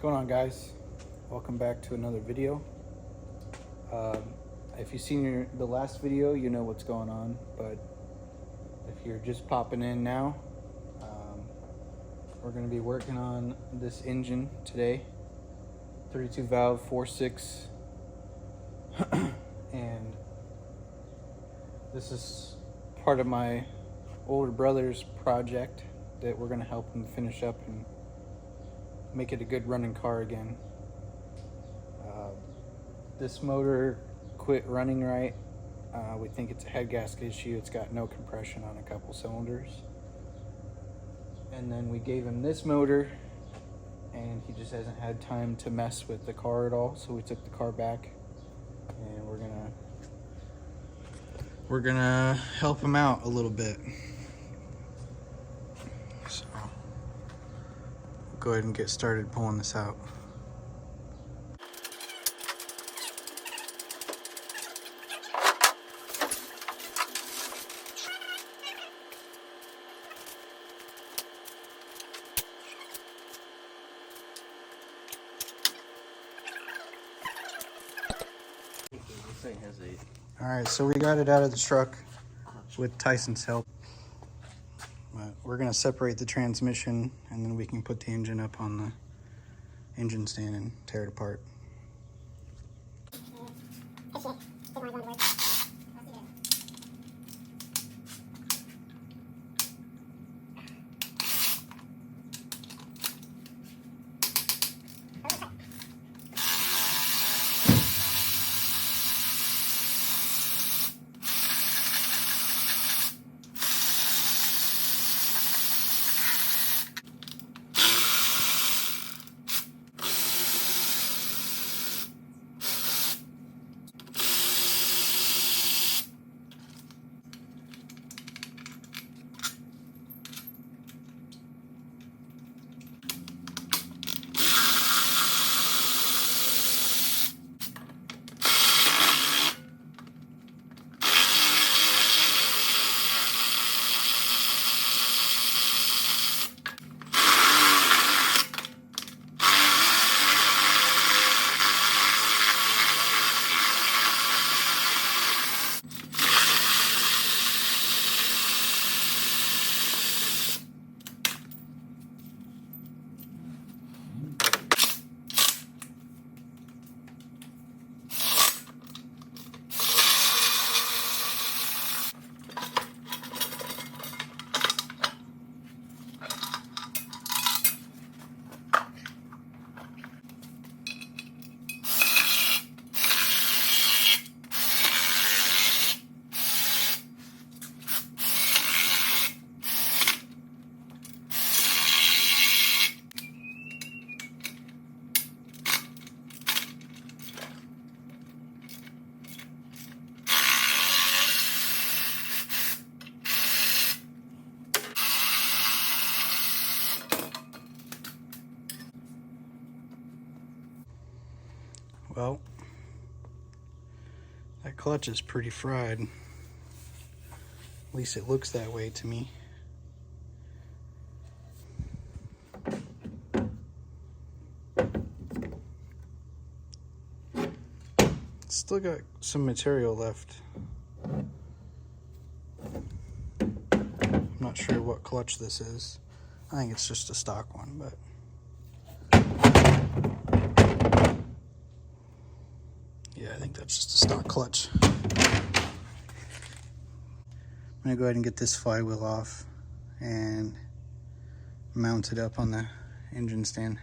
going on, guys? Welcome back to another video. If you've seen the last video, you know what's going on, but if you're just popping in now, we're going to be working on this engine today. 32 valve 4.6 and this is part of my older brother's project that we're going to help him finish up and make it a good running car again. This motor quit running right. We think it's a head gasket issue. It's got no compression on a couple cylinders. And then we gave him this motor and he just hasn't had time to mess with the car at all. So we took the car back and we're gonna help him out a little bit. So we'll go ahead and get started pulling this out. Alright, so we got it out of the truck with Tyson's help. But we're going to separate the transmission and then we can put the engine up on the engine stand and tear it apart. Well, that clutch is pretty fried. At least it looks that way to me. Still got some material left. I'm not sure what clutch this is. I think it's just a stock one, but yeah, I think that's just a stock clutch. I'm gonna go ahead and get this flywheel off and mount it up on the engine stand.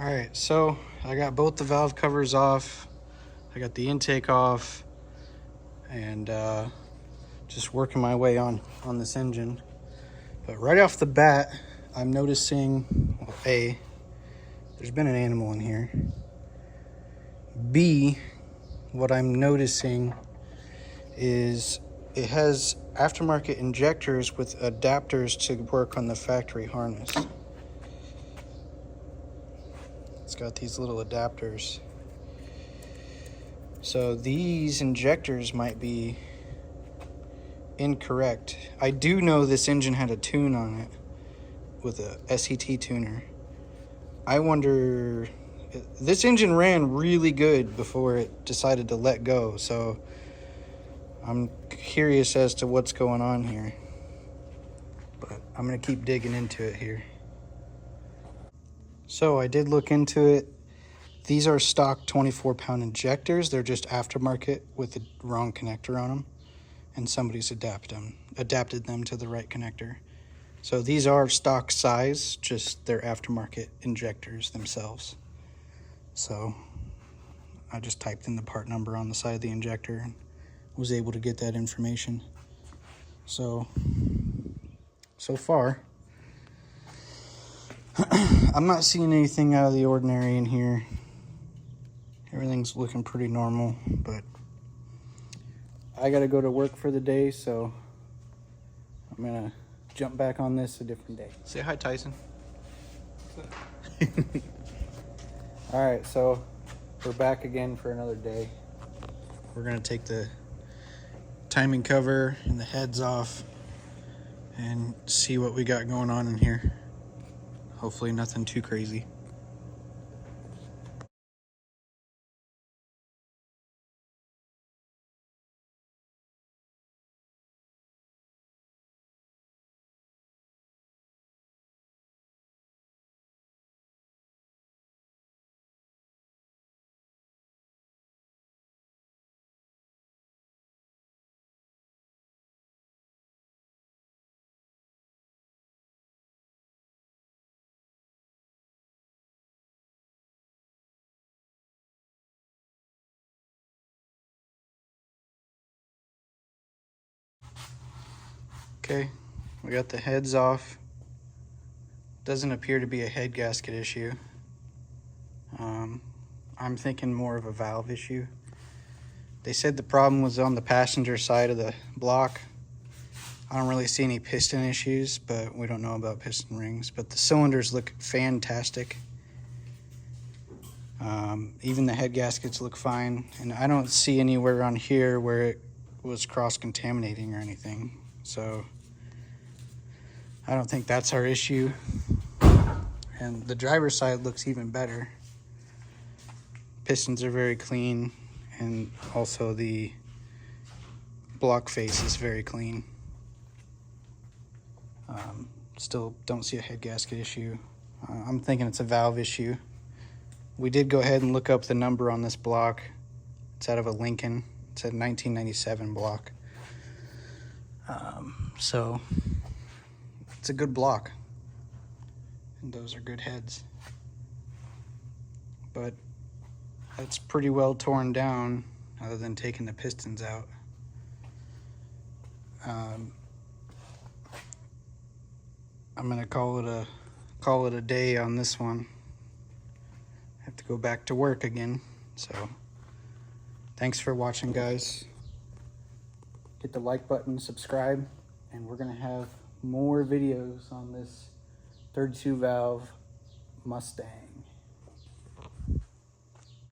All right, so I got both the valve covers off. I got the intake off, and just working my way on this engine. But right off the bat, I'm noticing, well, A, there's been an animal in here. B, what I'm noticing is it has aftermarket injectors with adapters to work on the factory harness. It's got these little adapters. So these injectors might be incorrect. I do know this engine had a tune on it with a SET tuner. I wonder, this engine ran really good before it decided to let go, so I'm curious as to what's going on here. But I'm gonna keep digging into it here. So I did look into it. These are stock 24-pound injectors. They're just aftermarket with the wrong connector on them, and somebody's adapted them to the right connector. So these are stock size, just they're aftermarket injectors themselves. So I just typed in the part number on the side of the injector and was able to get that information. So far, I'm not seeing anything out of the ordinary in here. Everything's looking pretty normal, but I gotta go to work for the day, so I'm gonna jump back on this a different day. Say hi, Tyson. All right, so we're back again for another day. We're gonna take the timing cover and the heads off and see what we got going on in here. Hopefully nothing too crazy. Okay, we got the heads off. Doesn't appear to be a head gasket issue. I'm thinking more of a valve issue. They said the problem was on the passenger side of the block. I don't really see any piston issues, but we don't know about piston rings. But the cylinders look fantastic. Even the head gaskets look fine. And I don't see anywhere on here where it was cross-contaminating or anything. So I don't think that's our issue. And the driver's side looks even better. Pistons are very clean, and also the block face is very clean. Still don't see a head gasket issue. I'm thinking it's a valve issue. We did go ahead and look up the number on this block. It's out of a Lincoln. It's a 1997 block. So it's a good block. And those are good heads. But that's pretty well torn down, other than taking the pistons out. I'm gonna call it a day on this one. I have to go back to work again. So thanks for watching, guys. Hit the like button, subscribe, and we're gonna have more videos on this 32 valve Mustang.